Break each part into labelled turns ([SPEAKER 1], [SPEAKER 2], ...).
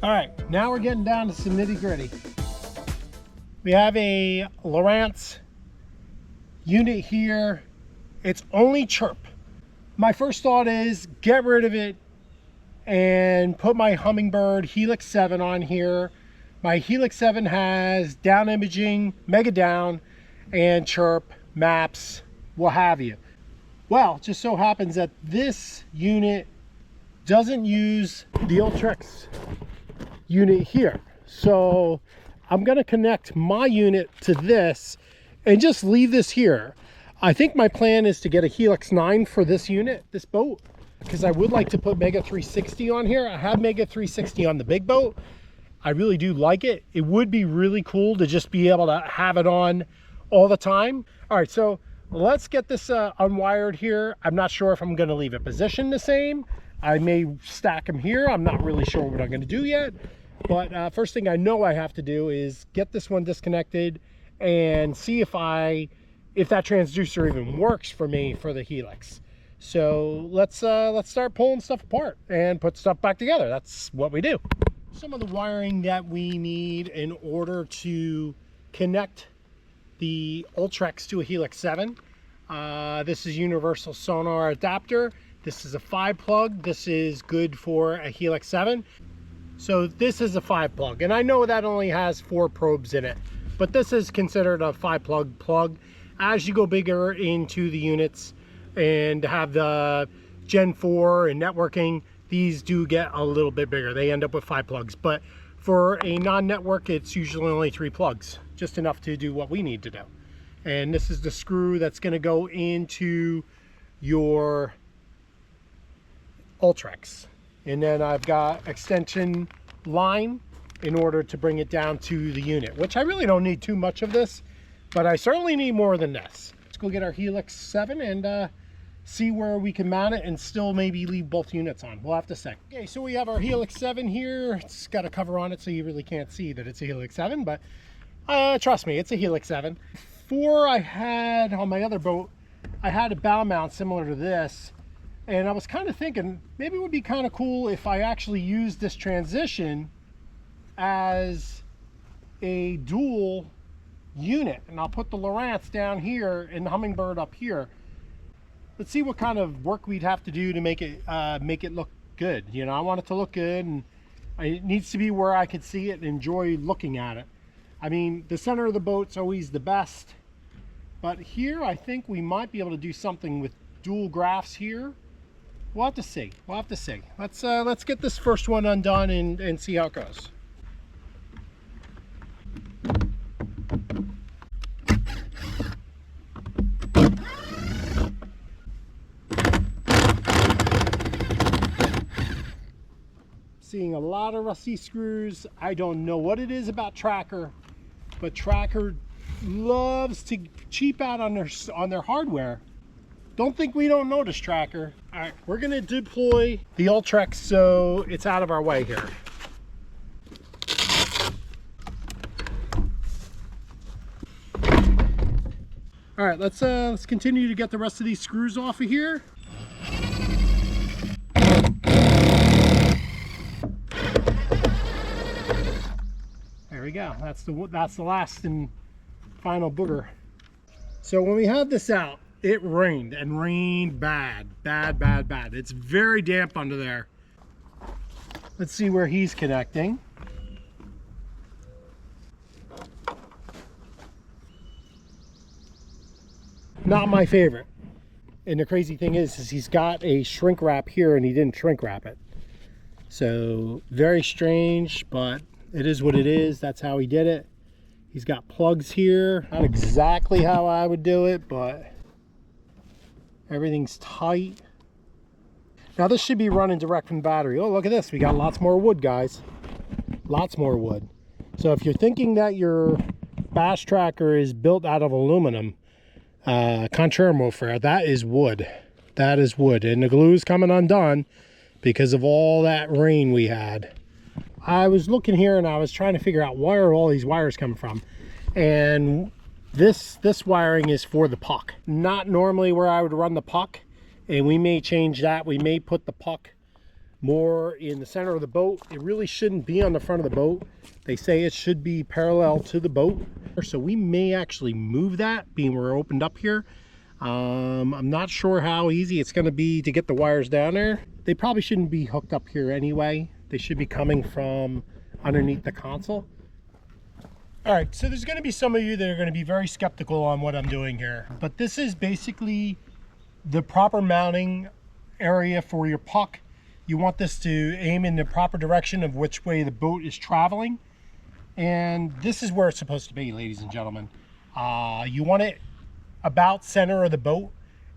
[SPEAKER 1] All right, now we're getting down to some nitty gritty. We have a Lowrance unit here. It's only chirp. My first thought is get rid of it and put my Humminbird Helix 7 on here. My Helix 7 has down imaging, mega down, and chirp, maps, what have you. Well, it just so happens that this unit doesn't use the Ultrex unit here. So I'm gonna connect my unit to this and just leave this here. I think my plan is to get a Helix 9 for this unit, this boat, because I would like to put Mega 360 on here. I have Mega 360 on the big boat. I really do like it. It would be really cool to just be able to have it on all the time. All right, so let's get this unwired here. I'm not sure if I'm gonna leave it positioned the same. I may stack them here. I'm not really sure what I'm gonna do yet. But first thing I know I have to do is get this one disconnected and see if that transducer even works for me for the Helix. So let's start pulling stuff apart and put stuff back together. That's what we do. Some of the wiring that we need in order to connect the Ultrex to a Helix 7. This is universal sonar adapter. This is a 5-plug. This is good for a Helix 7. So this is a 5-plug, and I know that only has 4 probes in it, but this is considered a 5-plug plug. As you go bigger into the units and have the Gen 4 and networking, these do get a little bit bigger. They end up with 5 plugs, but for a non-network, it's usually only 3 plugs, just enough to do what we need to do. And this is the screw that's gonna go into your Ultrex. And then I've got extension line in order to bring it down to the unit, which I really don't need too much of this, but I certainly need more than this. Let's go get our Helix 7 and see where we can mount it and still maybe leave both units on. We'll have to see. Okay, so we have our Helix 7 here. It's got a cover on it, so you really can't see that it's a Helix 7, but trust me, it's a Helix 7. Before I had on my other boat, I had a bow mount similar to this, and I was kind of thinking maybe it would be kind of cool if I actually used this transition as a dual unit. And I'll put the Lowrance down here and the Humminbird up here. Let's see what kind of work we'd have to do to make it look good. You know, I want it to look good, and it needs to be where I can see it and enjoy looking at it. I mean, the center of the boat's always the best, but here I think we might be able to do something with dual graphs here. We'll have to see. We'll have to see. Let's get this first one undone and see how it goes. Seeing a lot of rusty screws. I don't know what it is about Tracker, but Tracker loves to cheap out on their hardware. Don't think we don't notice, Tracker. All right, we're gonna deploy the Ultrex so it's out of our way here. All right, let's continue to get the rest of these screws off of here. There we go. That's the last and final booger. So when we had this out, it rained, and rained bad. It's very damp under there. Let's see where he's connecting. Not my favorite. And the crazy thing is he's got a shrink wrap here and he didn't shrink wrap it. So very strange, but it is what it is. That's how he did it. He's got plugs here. Not exactly how I would do it, but everything's tight. Now this should be running direct from the battery. Oh, look at this. We got lots more wood, guys. Lots more wood. So if you're thinking that your Bass Tracker is built out of aluminum, contraire mon frere, that is wood. That is wood. And the glue is coming undone because of all that rain we had. I was looking here and I was trying to figure out where are all these wires coming from. And this wiring is for the puck. Not normally where I would run the puck. And we may change that. We may put the puck more in the center of the boat. It really shouldn't be on the front of the boat. They say it should be parallel to the boat. So we may actually move that, being we're opened up here. I'm not sure how easy it's going to be to get the wires down there. They probably shouldn't be hooked up here anyway. They should be coming from underneath the console. All right, so there's going to be some of you that are going to be very skeptical on what I'm doing here, but this is basically the proper mounting area for your puck. You want this to aim in the proper direction of which way the boat is traveling, and this is where it's supposed to be, ladies and gentlemen. You want it about center of the boat,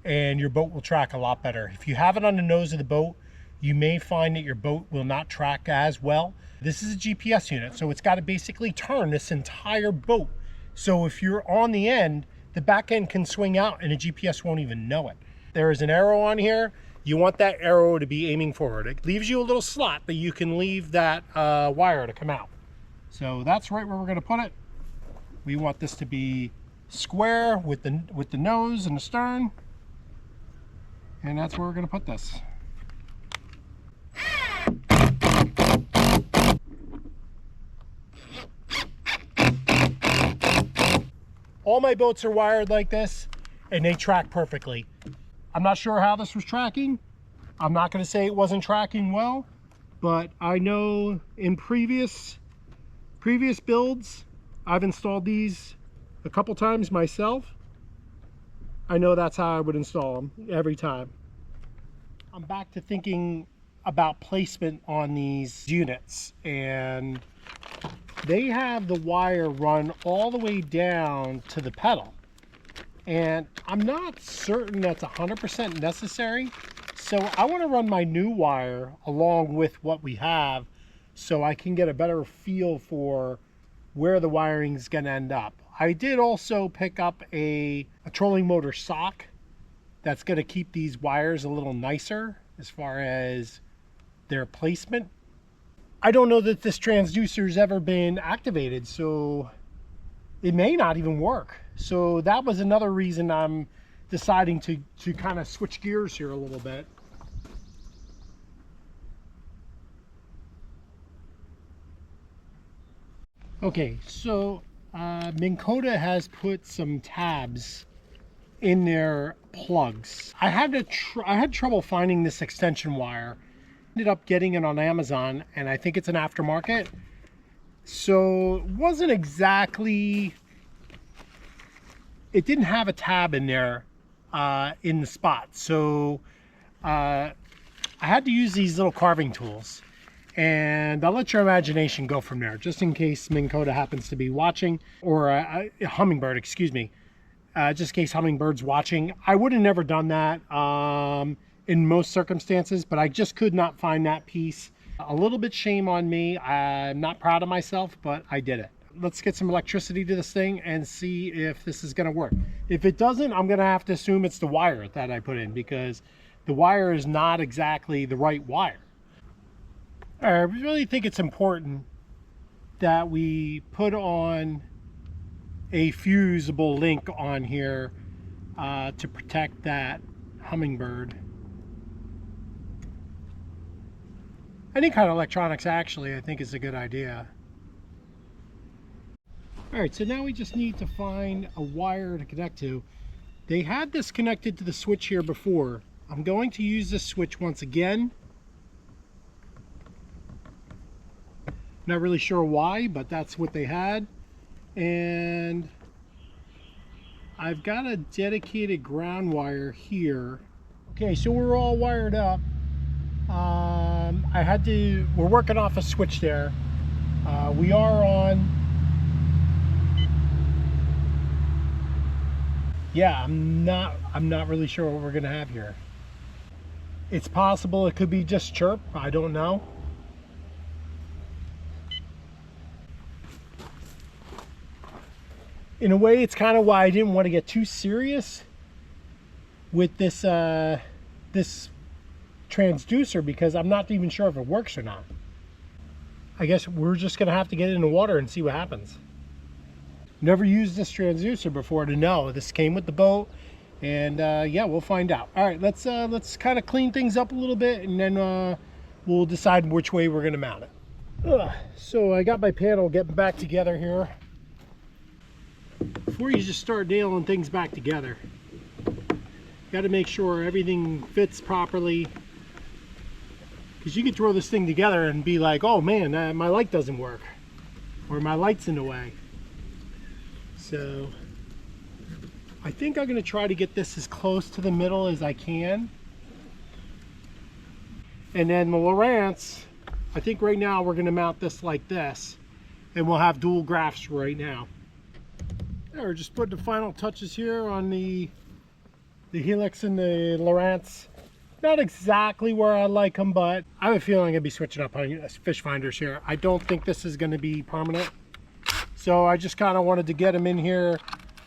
[SPEAKER 1] and your boat will track a lot better. If you have it on the nose of the boat, you may find that your boat will not track as well. This is a GPS unit, so it's got to basically turn this entire boat. So if you're on the end, the back end can swing out and the GPS won't even know it. There is an arrow on here. You want that arrow to be aiming forward. It leaves you a little slot that you can leave that wire to come out. So that's right where we're going to put it. We want this to be square with the nose and the stern, and that's where we're going to put this. All my boats are wired like this, and they track perfectly. I'm not sure how this was tracking. I'm not going to say it wasn't tracking well, but I know in previous builds, I've installed these a couple times myself. I know that's how I would install them every time. I'm back to thinking about placement on these units, and they have the wire run all the way down to the pedal, and I'm not certain that's 100% necessary. So I want to run my new wire along with what we have so I can get a better feel for where the wiring is going to end up. I did also pick up a trolling motor sock that's going to keep these wires a little nicer as far as their placement. I don't know that this transducer's ever been activated, so it may not even work. So that was another reason I'm deciding to kind of switch gears here a little bit. Okay, so Minn Kota has put some tabs in their plugs. I had trouble finding this extension wire. Ended up getting it on Amazon, and I think it's an aftermarket. So it wasn't exactly, it didn't have a tab in there in the spot. So I had to use these little carving tools, and I'll let your imagination go from there, just in case Minn Kota happens to be watching, or Humminbird, excuse me. Just in case Hummingbird's watching. I would have never done that in most circumstances, but I just could not find that piece. A little bit shame on me. I'm not proud of myself, but I did it. Let's get some electricity to this thing and see if this is going to work. If it doesn't, I'm going to have to assume it's the wire that I put in, because the wire is not exactly the right wire. I really think it's important that we put on a fusible link on here to protect that Humminbird. Any kind of electronics, actually, I think is a good idea. All right, so now we just need to find a wire to connect to. They had this connected to the switch here before. I'm going to use this switch once again. Not really sure why, but that's what they had. And I've got a dedicated ground wire here. Okay, so we're all wired up. We're working off a switch there. We are on. Yeah, I'm not really sure what we're gonna have here. It's possible it could be just chirp, I don't know. In a way, it's kind of why I didn't want to get too serious with this this transducer, because I'm not even sure if it works or not. I guess we're just gonna have to get it in the water and see what happens. Never used this transducer before to know. This came with the boat, and yeah, we'll find out. All right, let's kind of clean things up a little bit, and then we'll decide which way we're going to mount it. So I got my panel getting back together here. Before you just start nailing things back together, you got to make sure everything fits properly, because you can throw this thing together and be like, oh man, my light doesn't work, or my light's in the way. So I think I'm going to try to get this as close to the middle as I can. And then the Lowrance, I think right now we're going to mount this like this, and we'll have dual graphs right now. Yeah, we're just putting the final touches here on the Helix and the Lowrance. Not exactly where I like them, but I have a feeling I'll be switching up on fish finders here. I don't think this is going to be permanent, so I just kind of wanted to get them in here.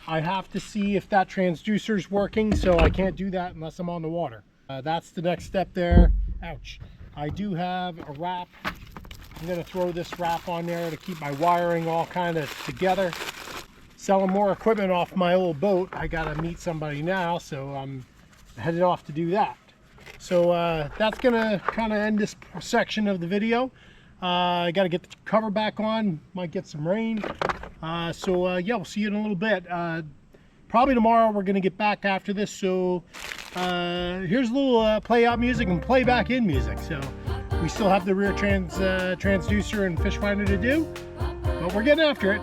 [SPEAKER 1] I have to see if that transducer is working, so I can't do that unless I'm on the water. That's the next step there. Ouch. I do have a wrap. I'm going to throw this wrap on there to keep my wiring all kind of together. Selling more equipment off my old boat. I got to meet somebody now, so I'm headed off to do that. So that's going to kind of end this section of the video. I got to get the cover back on. Might get some rain. Yeah, we'll see you in a little bit. Probably tomorrow we're going to get back after this. So here's a little play out music and play back in music. So we still have the rear transducer and fish finder to do, but we're getting after it.